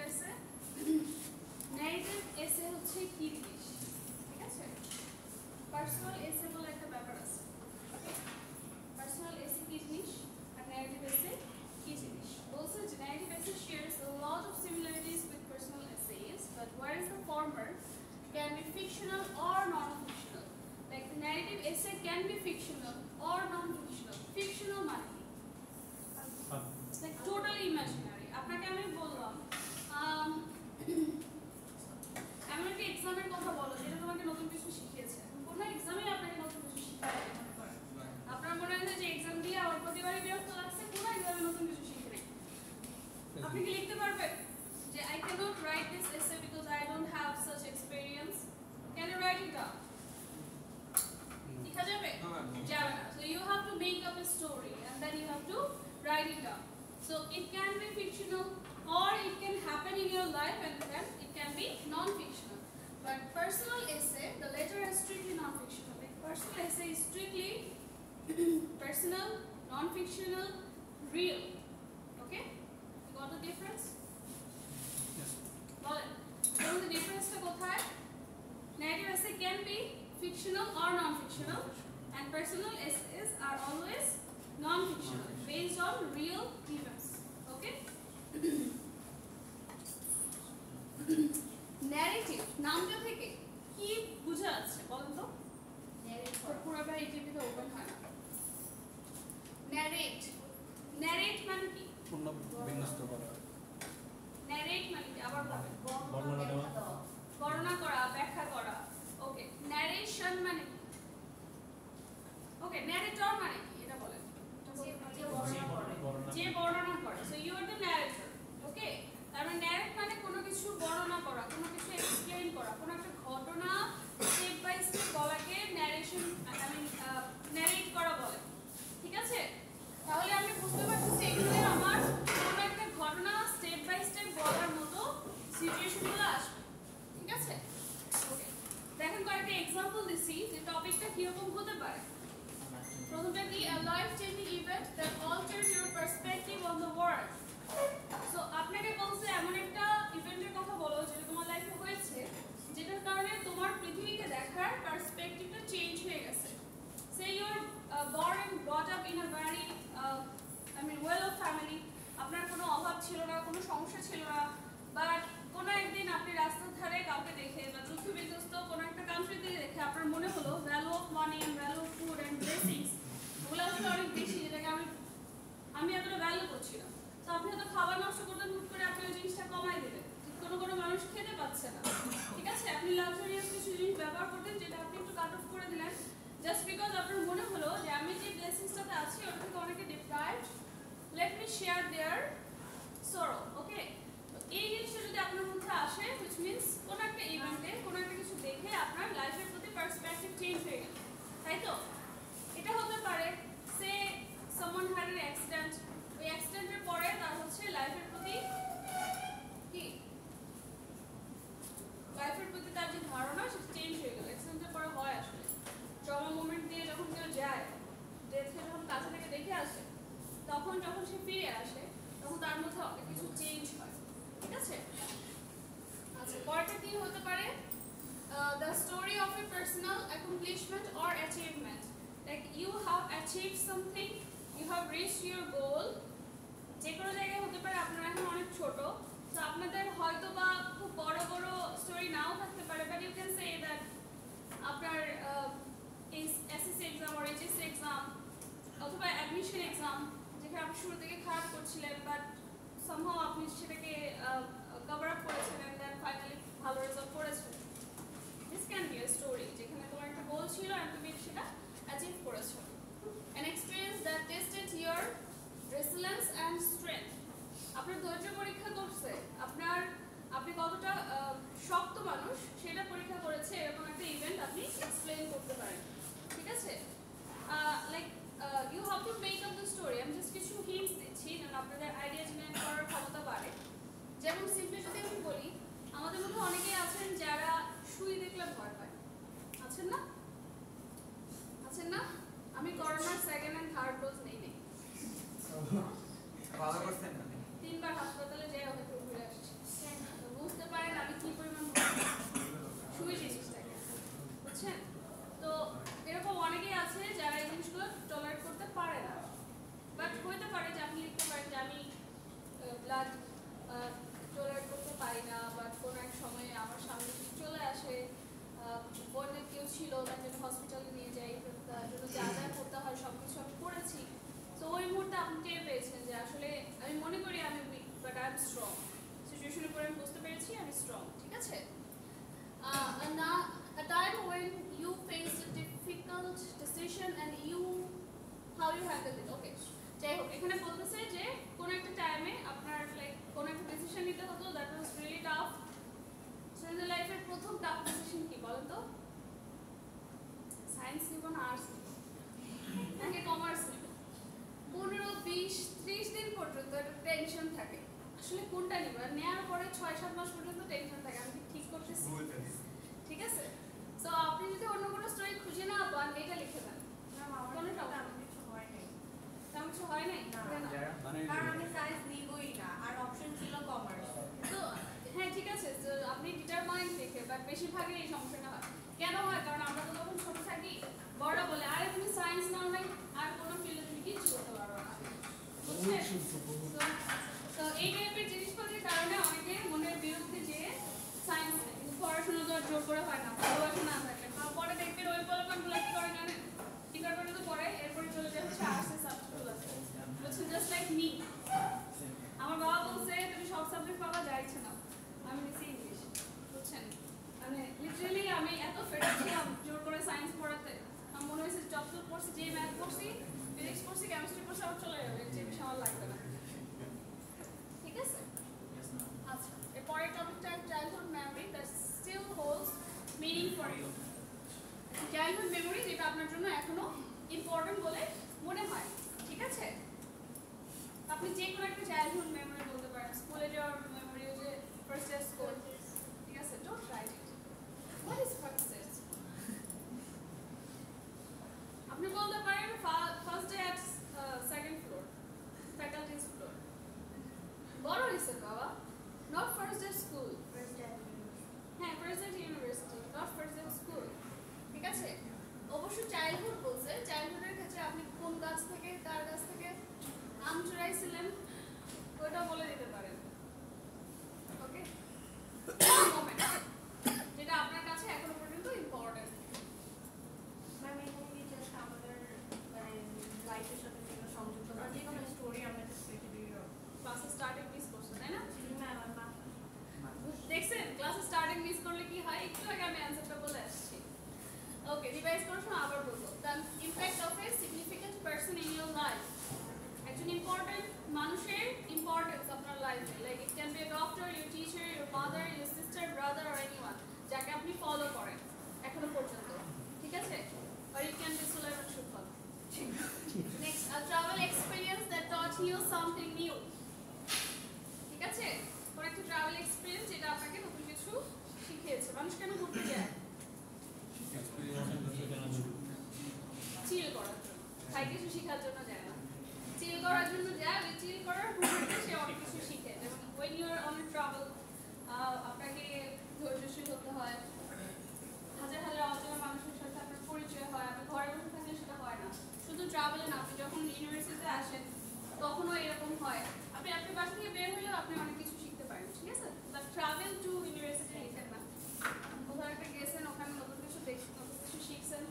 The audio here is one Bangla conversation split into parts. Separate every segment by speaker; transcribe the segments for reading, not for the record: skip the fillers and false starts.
Speaker 1: এসে ন্যারেটিভ এসে হচ্ছে কি জিনিস, ঠিক আছে? পার্সোনাল এসে বলে একটা ব্যাপার আছে। পার্সোনাল এসে কি জিনিস আর ন্যারেটিভ এসে কি জিনিস? বলছে যে ন্যারেটিভ এসে shares a lot of similarities with personal essays, but whereas the former can be fictional or non-fictional. Like the narrative essay can be fictional or non-fictional. Fictional মানে কি? Like totally imaginary. আপনাকে আমি বললাম এমন একটা এক্সামের কথা বলো যেটা তোমাকে নতুন কিছু শিখিয়েছে। কোন এক্সামে আপনাকে নতুন কিছু শিখায় মনে করেন? আপনার মনে হয় যে এক্সাম দিয়ে আমার প্রতিবারই বিরক্ত লাগছে, কোন এক্সামে নতুন কিছু শিখে নেই। আপনি কি লিখতে পারবেন যে I cannot write this essay because I don't have such experience? Can you write it down? লিখা যাবে? যাবে না। So you have to make up a story and then you have to write it down. So it can be fictional or it can happen in your life and then it can be non-fictional. But personal essay, the letter is strictly non-fictional. Like personal essay is strictly personal, non-fictional, real. Okay? You got the difference?
Speaker 2: Yes.
Speaker 1: Well, the difference to কোথায়? Narrative essay can be fictional or non-fictional, and personal essays are always non-fictional, based on real events. Okay? Narrative নামটা থেকে কি বোঝা যাচ্ছে বলেন তো? পুরোটা এই টিভিতে ওপেন হয় না। Narrate. Narrate মানে কি?
Speaker 2: পূর্ণ বিন্যস্ত করা।
Speaker 1: Narrate মানে কি? আবার বলেন।
Speaker 2: বর্ণনা দেওয়া।
Speaker 1: বর্ণনা করা, ব্যাখ্যা করা। ওকে, narration মানে কি? ওকে, narrator মানে কি? এটা বলেন। যে বর্ণনা করে। So you are the narrator. ওকে? তার মানে narrate মানে কোনো কিছু বর্ণনা করা, কোনো কিছু এক্সপ্লেইন করা, কোনো একটা ঘটনা স্টেপ বাই স্টেপ বলাকে narration narrate করা বলে। ঠিক আছে? তাহলে আমি বুঝতে পারতেছি এখানে আমার কোনো একটা ঘটনা স্টেপ বাই স্টেপ বলার মতো সিচুয়েশনগুলো আসবে। ঠিক আছে? ওকে, দেখেন কয়েকটা एग्जांपल দিছি যে টপিকটা কি রকম হতে পারে। প্রথমটা কি a life changing event that alters your perspective on the world. So আপনাকে বলছে এমন একটা ইভেন্টের কথা বলো যেটা তোমার লাইফে হয়েছে যেটার কারণে তোমার পৃথিবীকে দেখার পার্সপেক্টিভটা চেঞ্জ হয়ে গেছে। Say you are born and brought up in a very well-off family. আপনার কোনো অভাব ছিল না, কোনো সমস্যা ছিল না, বাট কোনো একদিন আপনি রাস্তার ধারে কাউকে দেখে বা যুদ্ধ বিধ্বস্ত কোনো একটা কান্ট্রিতে দেখে আপনার মনে হলো value of money and value of food and blessings ওগুলো আসলে অনেক বেশি, যেটাকে আমি এতটা ভ্যালু করছি না। তো আপনি হয়তো খাবার নষ্ট করতে হুট করে আপনি ওই জিনিসটা কমাই দেবেন। কোনো মানুষ খেতে পাচ্ছে না, ঠিক আছে? আপনি লাক্সারিয়াস কিছু জিনিস ব্যবহার করতেন যেটা আপনি একটু কাট অফ করে দিলেন জাস্ট বিকজ আপনার মনে হলো যে আমি যে ব্লেসিংসটাতে আছি ওটা থেকে অনেকে ডিপ্রাইভড, লেট মি শেয়ার দেয়ার সরো। ওকে, এই জিনিসটা যদি আপনার মধ্যে আসে which means কোন একটা ইভেন্টে কোন একটা কিছু দেখে আপনার লাইফের প্রতি পার্সপেক্টিভ চেঞ্জ হয়ে গেল, তাই তো? এটা হতে পারে সে someone had an accident, ওই অ্যাক্সিডেন্টের পরে তার হচ্ছে লাইফের প্রতি কি লাইফের প্রতি তার যে ধারণা সেটা চেঞ্জ হয়ে গেল। অ্যাক্সিডেন্টের পরে হয় আসলে ট্রমা মোমেন্ট দিয়ে যখন কেউ যায়, ডেথকে যখন কাছে থেকে দেখে আসে, তখন যখন সে ফিরে আসে তখন তার মধ্যে অনেক কিছু চেঞ্জ হয়। ঠিক আছে? আচ্ছা, পরেরটা কি হতে পারে? The story of a personal accomplishment or achievement. Like you have achieved something, you have reached your goal. যে কোনো জায়গায় হতে পারে আপনারা এখন অনেক ছোট, তো আপনাদের হয়তো বা খুব বড় বড় স্টোরি নাও থাকতে পারে, but you can say that আপনার এসএসসি এক্সাম আর এইচএসসি এক্সাম অথবা অ্যাডমিশন এক্সাম যেখানে আপনি শুরু থেকে খারাপ করছিলেন বাট সামহাও আপনি সেটাকে কভার আপ করেছেন এন্ড দেন ফাইনালি ভালো রেজাল্ট করেছেন। This can be a story যেখানে তোমার একটা গোল ছিল আর তুমি সেটা অ্যাচিভ করেছো। An experience that tested your resilience and strength. আপনার ধৈর্য পরীক্ষা করছে, আপনি কতটা শক্ত মানুষ সেটা পরীক্ষা করেছে, এরকম একটা ইভেন্ট আপনি এক্সপ্লেইন করতে পারেন। ঠিক আছে? Like you have to make up the story. আমি জাস্ট কিছু হিন্টস দিচ্ছি যেন আপনাদের আইডিয়া জেনারেট করার ক্ষমতা বাড়ে। যেমন সিম্পলি যদি আমি বলি, আমাদের মধ্যে অনেকেই আছেন যারা সুই দেখলে ভয় পায়, আছেন না? আছেন না? আমি করোনার সেকেন্ড এন্ড থার্ড ডোজ নেই।
Speaker 3: ভালো করছেন না?
Speaker 1: 3 বার হাসপাতালে যাই হয়তো ঘুরে আসছি। আই এম স্ট্রং, সিচুয়েশনের উপরে আমি বুঝতে পেরেছি আমি স্ট্রং, ঠিক আছে? A time when you face a difficult decision and how you handle it. Okay, যাই হোক এখানে বলতেছে যে কোন একটা টাইমে আপনার লাইক কোন একটা ডিসিশন নিতে হতো that was really tough. So in লাইফের প্রথম টাফ ডিসিশন কি বলেন তো? সায়েন্স নিব না আর্টস নিব নাকি কমার্স নিব? 15-20-30 দিন পর্যন্ত একটা টেনশন থাকে আসলে কোনটা নিব, আর নেওয়ার পরে 6-7 মাস পর্যন্ত টেনশন থাকে আমি ঠিক করতেছি, ঠিক আছে? সো আপনি যদি অন্য কোনো স্টোরি খুঁজে না পান এটা লিখে দেন। কোনটা তেমন কিছু হয় নাই, তেমন কিছু হয় নাই
Speaker 3: কারণ আমি সায়েন্স নিবই না আর অপশন ছিল কমার্স।
Speaker 1: তো হ্যাঁ ঠিক আছে, তো আপনি ডিটারমাইন্ড দেখে, বাট বেশিরভাগই এই সমস্যাটা হয়। কেন হয়? কারণ আমরা তো যখন ছোট থাকি বড়রা বলে আরে তুমি সায়েন্স নাও নাই আর কোনো ফিল্ডে তুমি কিছু করতে পারবে না, বুঝছেন? তো এই টাইপের জিনিসপত্রের কারণে অনেকে মনের বিরুদ্ধে যে সায়েন্স নেয়, কিন্তু পড়াশোনা তো আর জোর করে হয় না, ভালোবাসা না থাকলে। পরে দেখবেন ওই পোলাপানগুলো কি করে জানেন, ডিপার্টমেন্টে তো পড়ে এরপরে চলে যায় হচ্ছে আর্টসের সাবজেক্টগুলো আছে, বুঝছেন? জাস্ট লাইক মি, আমার বাবা বলছে তুমি সব সাবজেক্ট পাবা যা ইচ্ছে নাও, আমি নিছি ইংলিশ, বুঝছেন? মানে লিটারালি আমি এত ফেড ছিলাম জোর করে সায়েন্স পড়াতে, আমার মনে হয়েছে যতদূর পড়ছি, যে ম্যাথ পড়ছি, ফিজিক্স পড়ছি, কেমিস্ট্রি পড়ছি, আমার চলে যাবে, যে বেশি আমার লাগবে না, ঠিক আছে? আচ্ছা, এর পরের টপিকটা childhood memory that still holds meaning for you. Childhood memory যেটা আপনার জন্য এখনো ইম্পর্টেন্ট বলে মনে হয়, ঠিক আছে? আপনি যে কোনো একটা চাইল্ডহুড মেমরি বলতে পারেন, স্কুলে যাওয়ার মেমরি, যে ফার্স্ট ডে স্কুল, ঠিক আছে? Don't write it, what is first day? আপনি বলতে পারেন first day at second floor, faculties floor, বড় হয়েছে বাবা, নট ফার্স্ট ডে স্কুল, হ্যাঁ first day university, not first day school, ঠিক আছে? অবশ্য চাইল্ডহুড বলছে, চাইল্ডহুডের ক্ষেত্রে আপনি কোন গাছ থেকে কার কাছ থেকে আম চুরাইছিলেন ওইটা বলে দিতে পারেন, ওকে? যেটা আপনার কাছে এখনো পর্যন্ত ইম্পর্টেন্ট।
Speaker 3: ম্যাম এখানে কি জাস্ট আমাদের মানে লাইফের সাথে যেগুলো সংযুক্ত বা যে কোনো স্টোরি আমরা
Speaker 1: ক্লাসে স্টার্টিং মিস করছেন তাই না?
Speaker 3: ম্যাম
Speaker 1: দেখছেন ক্লাসে স্টার্টিং মিস করলে কি হয়, একটু আগে আমি অ্যানসারটা বলে আসছি। ওকে, রিভাইজ করার সময় আবার বলবো, the impact of a significant person in your life. একজন ইম্পর্টেন্ট মানুষের ইম্পর্টেন্স আপনার লাইফে, like it can be a doctor, your teacher, your mother, your sister, brother or anyone যাকে আপনি ফলো করেন এখনো পর্যন্ত, ঠিক আছে? অর ইট ক্যান বি সুলাইমান সুফল। Next, a travel experience that taught you something new, ঠিক আছে? কোন একটা ট্রাভেল এক্সপেরিয়েন্স যেটা আপনাকে নতুন কিছু শিখিয়েছে। মানুষ কেন ঘুরতে যায়? চিল করার জন্য, তাই কিছু শেখার জন্য যায় না, চিল করার জন্য যায়। ওই চিল করার ঘুরতে সে অনেক কিছু শিখে। যেমন when you are on a travel আপনাকে ধৈর্যশীল হতে হয়, হাজার হাজার অচেনা মানুষের সাথে আপনার পরিচয় হয়। আপনি ঘরে বসে থাকলে সেটা হয় না, শুধু ট্রাভেলে না, আপনি যখন ইউনিভার্সিটিতে আসেন তখনও এরকম হয়। আপনি আপনার বাসা থেকে বের হলেও আপনি অনেক কিছু শিখতে পারেন, ঠিক আছে? বাট ট্রাভেল টু ইউনিভার্সিটি লিখেন না, কোথাও একটা গেছেন, ওখানে নতুন কিছু দেখছেন, নতুন কিছু শিখছেন।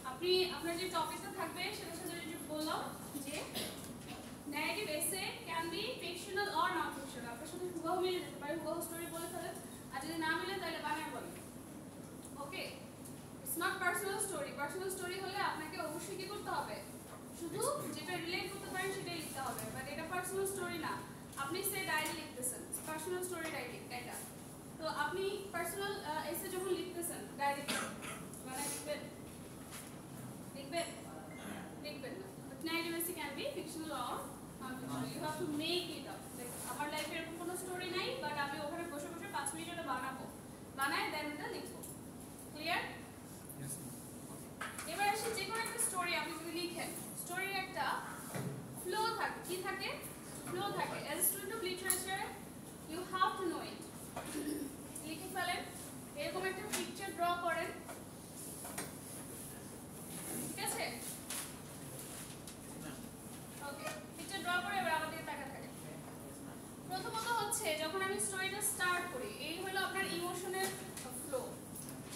Speaker 1: আপনি আপনার যে টপিকটা থাকবে সেটার সাথে যে বললাম যে narrative essay can be fictional or non fictional, আপনার সাথে হুবহু মিলে যেতে পারে, হুবহু স্টোরি বলে ফেলেন, আর যদি না মিলে তাহলে বানায় বলেন, okay? It's not personal story. Personal story হলে আপনাকে অবশ্যই কি করতে হবে, শুধু যেটা রিলেট করতে পারেন সেটাই লিখতে হবে, বাট এটা পার্সোনাল স্টোরি না। আপনি সে ডায়েরি লিখতেছেন, পার্সোনাল স্টোরি ডায়েরি এটা, তো আপনি পার্সোনাল এসে যখন লিখতেছেন ডায়েরি মানে লিখবেন লিখবেন না। Narrative essay can be fictional or non fictional, you have to make it up. Like আমার লাইফে এরকম কোনো স্টোরি নাই, বাট আমি ওখানে বসে বসে 5 মিনিট ওটা বানাবো, বানায় দেন ওটা লিখবো, ক্লিয়ার? এবার আসি, যে কোনো একটা স্টোরি আপনি যদি লিখেন, স্টোরির একটা ফ্লো থাকে, কি থাকে? ফ্লো থাকে। As a student of literature you have to know it. লিখে ফেলেন, এরকম একটা পিকচার ড্র করেন, ঠিক আছে? ওকে, পিকচার ড্র করে এবার আমাদের তাকাতে থাকে। প্রথমত হচ্ছে যখন আমি স্টোরিটা স্টার্ট করি, এই হলো আপনার ইমোশনের ফ্লো।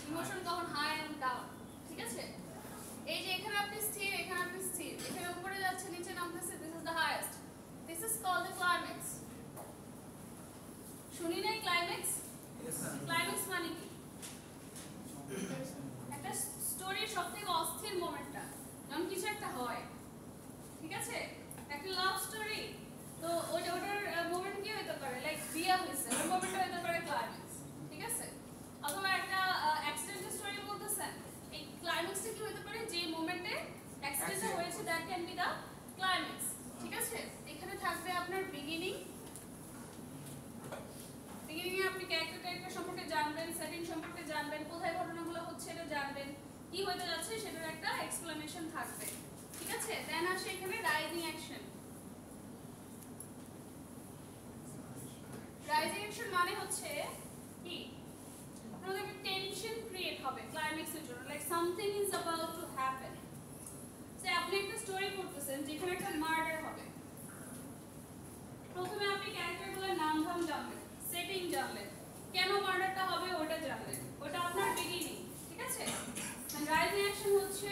Speaker 1: ইমোশন তখন হাই এন্ড ডাউন, ঠিক আছে? এই যে এখানে আপনি স্থির, এখানে আপনি স্থির, এখানে উপরে যাচ্ছে, নিচে নামতেছে, this is the highest, this is called the climax, climax মানে কি? একটা স্টোরির সবথেকে অস্থির মোমেন্টটা যখন কিছু একটা হয়, ঠিক আছে, একটা লাভ স্টোরি, তো ওটার মোমেন্ট কি হতে পারে, লাইক বিয়ে হয়েছে, ওই মোমেন্টটা হতে পারে ক্লাইম্যাক্স, ঠিক আছে। অথবা একটা অ্যাক্সিডেন্টের স্টোরি বলতেছেন, এই ক্লাইম্যাক্সটা কি হতে পারে, যে মোমেন্টে অ্যাক্সিডেন্টটা হয়েছে that can be the climax, ঠিক আছে। এখানে থাকবে আপনার বিগিনিং এ আপনি ক্যারেক্টার সম্পর্কে জানবেন, সেটিং সম্পর্কে জানবেন, কোথায় ঘটনাগুলো হচ্ছে এটা জানবেন, কি হতে যাচ্ছে সেটার একটা এক্সপ্লেনেশন থাকবে, ঠিক আছে। দেন আসে এখানে রাইজিং অ্যাকশন। রাইজিং অ্যাকশন মানে হচ্ছে কি, আপনাদের একটা টেনশন ক্রিয়েট হবে ক্লাইম্যাক্সের জন্য, like something is about to happen. সে আপনি একটা স্টোরি করতেছেন যেখানে একটা মার্ডার হবে, প্রথমে আপনি ক্যারেক্টারগুলোর নাম ধাম জানবেন, সেটিং জানলেন, কেন মার্ডারটা হবে ওটা জানলেন, ওটা আপনার বিগিনিং, ঠিক আছে। রাইজিং অ্যাকশন হচ্ছে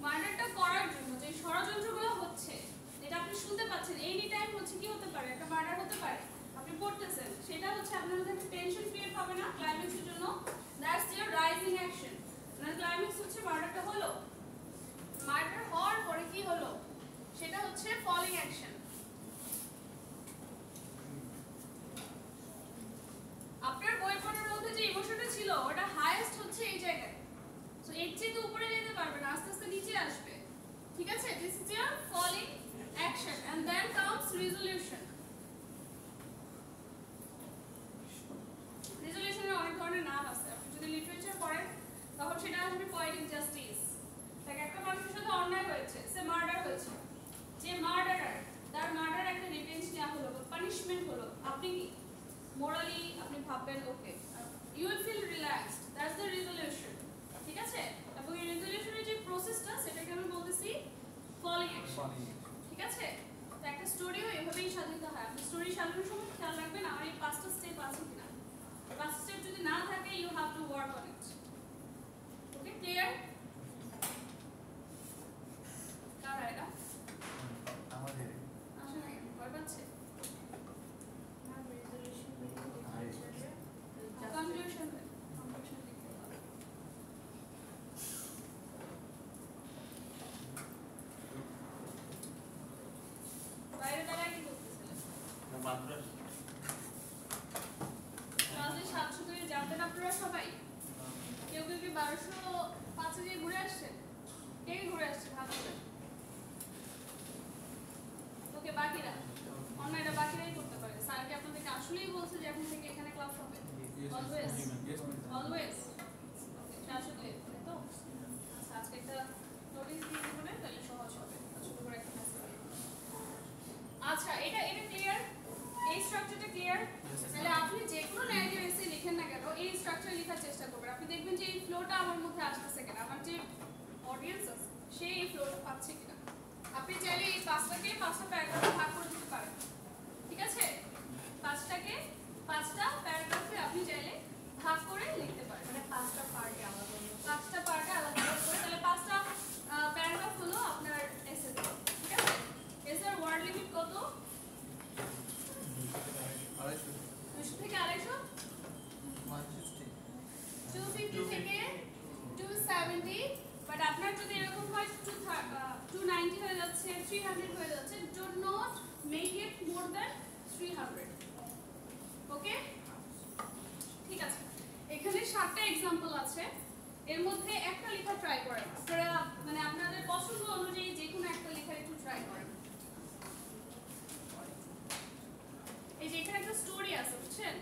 Speaker 1: মার্ডারটা করার জন্য যে ষড়যন্ত্রগুলো হচ্ছে, যেটা আপনি শুনতে পাচ্ছেন এনি টাইম, হচ্ছে কি হতে পারে, একটা মার্ডার হতে পারে, আপনি পড়তেছেন, সেটা হচ্ছে আপনার মধ্যে একটা টেনশন ক্রিয়েট হবে না ক্লাইম্যাক্সের জন্য, দ্যাটস ইওর রাইজিং অ্যাকশন। মানে ক্লাইম্যাক্স হচ্ছে মার্ডারটা হলো, মার্ডার হওয়ার পরে কি হলো সেটা হচ্ছে ফলিং অ্যাকশন। আপনার বই পড়ার মধ্যে যে ইমোশনটা ছিল ওটা হাইয়েস্ট হচ্ছে এই জায়গায়, সো এর চেয়ে উপরে যেতে পারবে না, আস্তে আস্তে নিচে আসবে, ঠিক আছে। This is your falling action and then comes resolution. রেজোলিউশনের অনেক ধরনের নাম আছে, আপনি যদি লিটারেচার পড়েন তখন সেটা আসবে পয়েটিক জাস্টিস। লাইক একটা মানুষের সাথে অন্যায় হয়েছে, সে মার্ডার হয়েছে, যে মার্ডারার তার মার্ডার একটা রিভেঞ্জ নেওয়া হলো, পানিশমেন্ট হলো, আপনি কি মোরালি আপনি ভাববেন okay, you will feel relaxed, that's the resolution, ঠিক আছে। এবং এই রেজোলিউশনের যে প্রসেসটা সেটাকে আমি বলতেছি ফলিং অ্যাকশন, ঠিক আছে। তো একটা স্টোরিও এভাবেই সাজিত হয়, আপনি স্টোরি সাজানোর সময় খেয়াল রাখবেন আমার এই 5টা স্টেপ আছে কিনা, 5 স্টেপ যদি না থাকে you have to work on it, okay, clear? কার এটা
Speaker 2: আমাদের
Speaker 1: আসলে না ভয় পাচ্ছে, কনক্লুশন লিখতে হবে। বাইরে দাঁড়ায় কি করতেছিলেন? ক্লাসে 700 করে জানতেন আপনারা সবাই? কেউ কেউ কি 1205 দিয়ে ঘুরে আসছেন? কে ঘুরে আসছেন হাত তুলে? ওকে, বাকিরা অন্যরা বাকিরাই করতে পারে। স্যার কি আপনাদেরকে আসলেই বলছে যে এখন থেকে এখানে ক্লাস হবে? অলওয়েজ অলওয়েজ আসলে তো আজকে একটা নোটিশ দিয়ে দেবো না, তাহলে সহজ হবে, ছোট করে একটা মেসেজ দিয়ে। আচ্ছা, এটা ক্লিয়ার? এই স্ট্রাকচারটা ক্লিয়ার? তাহলে আপনি যে কোনো ন্যারেটিভ এসে লিখেন না কেন এই স্ট্রাকচার লেখার চেষ্টা করবেন, আপনি দেখবেন যে এই ফ্লোটা আমার মধ্যে আসতেছে কিনা, আমার যে অডিয়েন্স আছে সে এই ফ্লোটা পাচ্ছে কিনা। আপনি চাইলে এই 5টাকে 5টা প্যারাগ্রাফে ভাগ করে দিতে পারেন, ঠিক আছে। 5টা প্যারাগ্রাফে আপনি চাইলে ভাগ করে লিখতে পারেন,
Speaker 3: মানে 5টা পার্টে আলাদা,
Speaker 1: 5টা পার্টে আলাদা করে, তাহলে 5টা প্যারাগ্রাফ হলো আপনার এসে, ঠিক আছে। এসের ওয়ার্ড লিমিট কত? 200 থেকে 250, 250 থেকে 270, বাট আপনার যদি এরকম হয় 290 হয়ে যাচ্ছে, 300 হয়ে যাচ্ছে, do not make it more than 300, ওকে, ঠিক আছে। এখানে 7টা एग्जांपल আছে, এর মধ্যে একটা লেখা ট্রাই করেন আপনারা, মানে আপনাদের পছন্দ অনুযায়ী যে কোনো একটা লেখা একটু ট্রাই করেন। এই যে এখানে একটা স্টোরি আছে, বুঝছেন?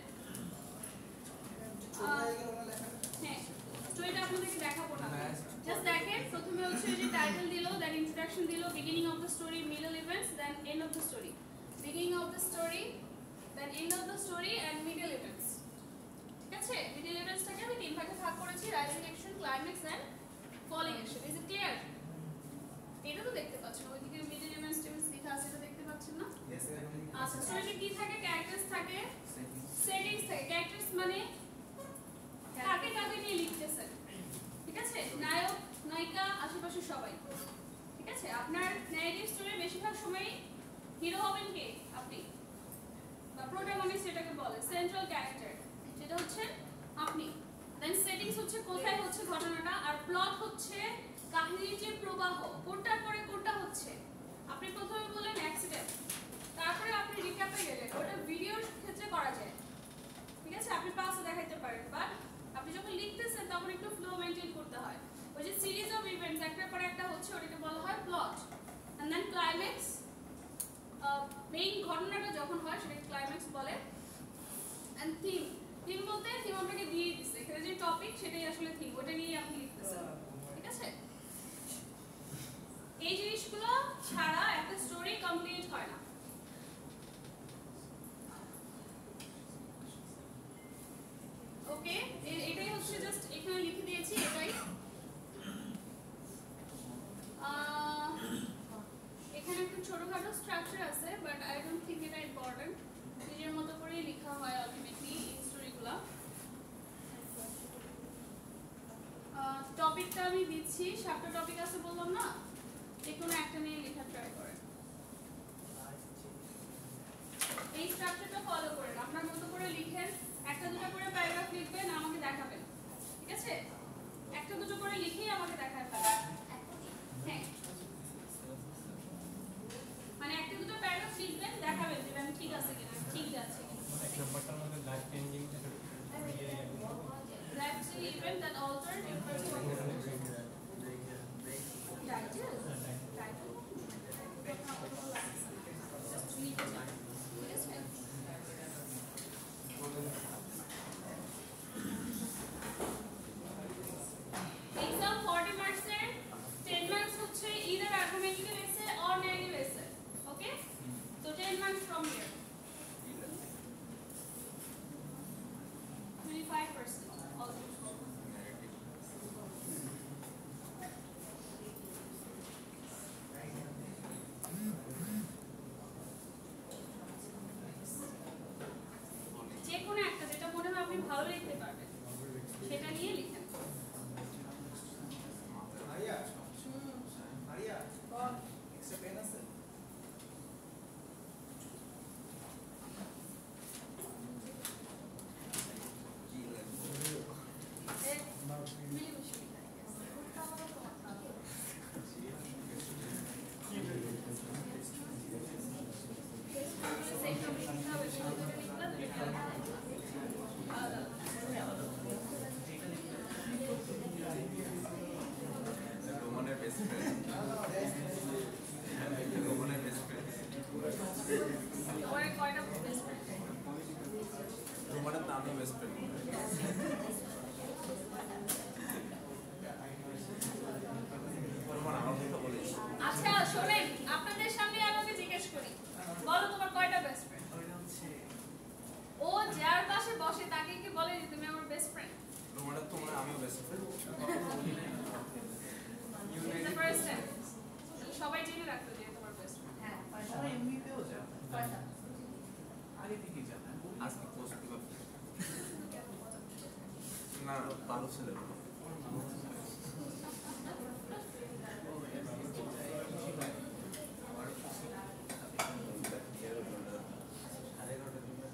Speaker 1: হ্যাঁ, স্টোরিটা আপনাদেরকে দেখাবো না, জাস্ট দেখেন। প্রথমে হচ্ছে যে টাইটেল দিলো, দেন ইন্ট্রোডাকশন দিলো, beginning of the story, middle events, then end of the story, beginning of the story, then end of the story and middle events, ঠিক আছে। মিডল ইভেন্টসটাকে আমি 3 ভাগে ভাগ করেছি, rising action, climax and falling action. Is it clear? এটা তো দেখতে পাচ্ছেন, ওইদিকে মিডল ইভেন্টস লেখা আছে, এটা দেখতে পাচ্ছেন না? আচ্ছা, স্টোরিতে কি থাকে? ক্যারেক্টারস থাকে, সেটিংস থাকে। ক্যারেক্টারস মানে কাকে কাকে নিয়ে লিখতেছেন, ঠিক আছে, নায়ক নায়িকা আশেপাশে সবাই, ঠিক আছে। আপনার ন্যারেটিভ স্টোরির বেশিরভাগ সময়ই হিরো হবেন কে? আপনি, বা প্রোটাগনিস্ট যেটাকে বলে, সেন্ট্রাল ক্যারেক্টার, যেটা হচ্ছে দেন সেটিংস হচ্ছে কোথায় হচ্ছে ঘটনাটা, আর প্লট হচ্ছে কাহিনীর যে প্রবাহ, কোনটার পরে কোনটা হচ্ছে। আপনি প্রথমে বললেন অ্যাক্সিডেন্ট, তারপরে আপনি রিক্যাপে গেলেন, ওটা ভিডিওর ক্ষেত্রে করা যায়, ঠিক আছে, আপনি পাশে দেখাইতে পারেন, বাট আপনি যখন লিখতেছেন তখন একটু ফ্লো মেইনটেইন করতে হয়। ওই যে সিরিজ অফ ইভেন্টস একটার পর একটা হচ্ছে, ওটাকে বলা হয় plot. And then climax, main ঘটনাটা যখন হয় সেটাকে ক্লাইম্যাক্স বলে। এন্ড থিম, থিম বলতে থিম আপনাকে দিয়ে দিচ্ছে, এখানে যে টপিক সেটাই আসলে থিম, ওটা নিয়েই আপনি লিখতেছেন, ঠিক আছে। এই জিনিসগুলো ছাড়া একটা স্টোরি কমপ্লিট হয় না। ওকে, এটাই হচ্ছে জাস্ট এখানে লিখে দিয়েছি এটাই। এখানে একটু ছোটখাটো স্ট্রাকচার আছে, বাট আই ডোন্ট থিঙ্ক এটা ইম্পর্টেন্ট। নিজের মতো করেই লেখা হয় আলটিমেটলি এই স্টোরিগুলো। টপিকটা আমি দিচ্ছি, 7টা টপিক আছে বললাম না, যে কোনো একটা নিয়ে লেখা ট্রাই করেন। এই স্ট্রাকচারটা ফলো করেন, আপনার মতো করে লিখেন, একটা দুটো করে প্যারাগ্রাফ লিখবেন, আমাকে দেখাবেন, ঠিক আছে, একটা দুটো করে লিখেই আমাকে দেখায় ফেলেন। হ্যাঁ, মানে একটা দুটো প্যারাগ্রাফ লিখবেন, দেখাবেন যে আমি ঠিক আছে কিনা, ঠিক আছে কিনা।
Speaker 4: এক নাম্বারটার মধ্যে life changing
Speaker 1: That's the event that altered your perspective. Title? Title? Just read it. Yes, ma'am. Exam 40 marks এর 10 marks হচ্ছে either argumentative essay or narrative essay. Okay? So 10 marks from here. 25% also. যে কোনো একটা যেটা মনে হয় আপনি ভালো লিখতে পারবেন সেটা নিয়ে লিখেন।
Speaker 2: আরিয়া আরিয়া এক্সট্রা পেন আছে?
Speaker 5: রোমানের বেস্ট ফ্রেন্ড, রোমানের বেস্ট ফ্রেন্ড, রোমানের নামই বেস্ট ফ্রেন্ড। রোমান আমার কথা বলিস।
Speaker 1: আচ্ছা শোনেন, আপনাদের সামনে আমাকে জিজ্ঞেস করি, বলো তোমার কয়টা বেস্ট ফ্রেন্ড? ও যার পাশে বসে তাকে কি বলে যে তুমি আমার বেস্ট ফ্রেন্ড?
Speaker 5: রোমানের তোমার আমিও best friend.
Speaker 1: The first time সবাই জেনে রাখতো যে তোমার বেস্ট ফ্রেন্ড।
Speaker 3: হ্যাঁ,
Speaker 2: সবাই এমনিতেও জানে,
Speaker 3: কয়টা?
Speaker 2: আগে থেকেই জানে।
Speaker 5: আজকে পোস্ট দিবা না, ভালো ছেলে।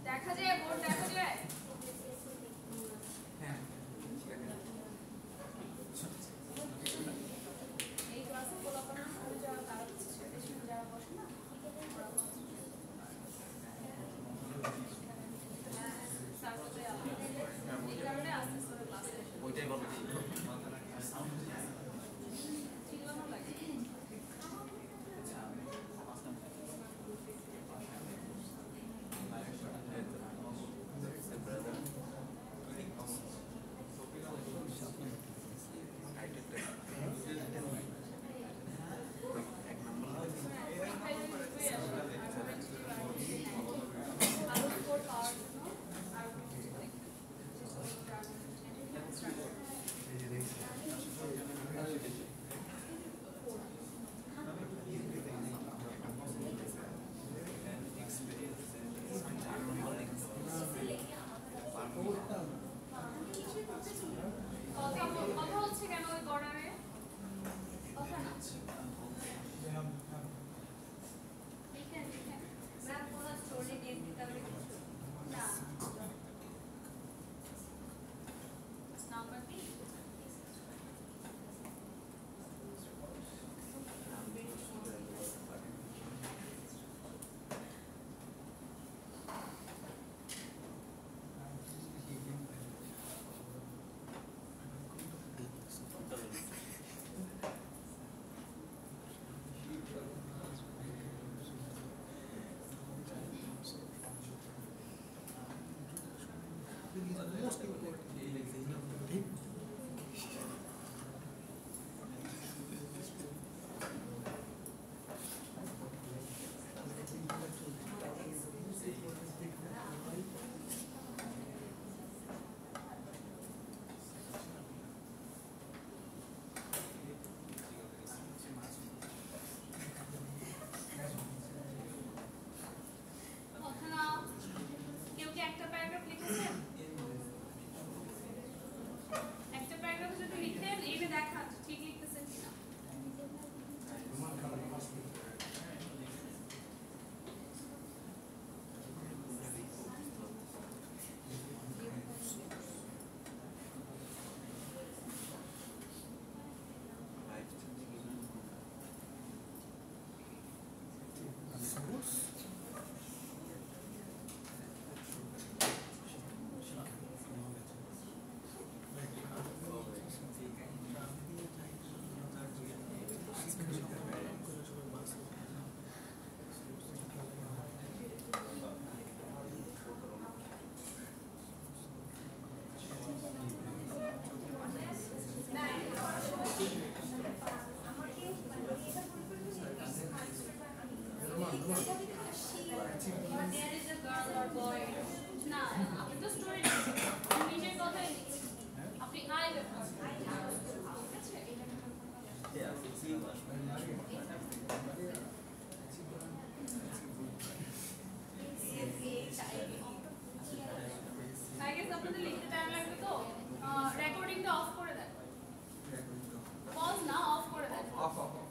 Speaker 1: দেখা যায়, বোর্ড দেখা যায়।
Speaker 2: হ্যাঁ
Speaker 1: এই ক্লাসে পোলাপানা করে যাওয়া তারা হচ্ছে সেটা যারা বসে না ওরা হচ্ছে। তারপরে এই কারণে আস্তে আস্তে ক্লাসে
Speaker 5: ওইটাই বলো।
Speaker 1: চিল্লানো লাগে। ভালো স্কোর পাওয়ার জন্য আর
Speaker 2: এই যে দেখছি
Speaker 1: কথা হচ্ছে কেন ওই কর্নারে? কথা না লিখেন লিখেন
Speaker 3: ম্যাম কোনো স্টোরি নেম দিতে হবে কিছু?
Speaker 1: না নাম
Speaker 6: most important.
Speaker 1: অথনা কেউ কি একটা প্যারাগ্রাফ লিখেছেন? একটা প্যারাগ্রাফ যদি লিখেন এনে দেখান ঠিক লিখতেছেন কিনা। There is a girl or boy. না আপনি তো স্টোরি লিখছেন, আপনি নিজের কথাই লিখছেন, আপনি আই ব্যবহার করছেন। ঠিক আছে?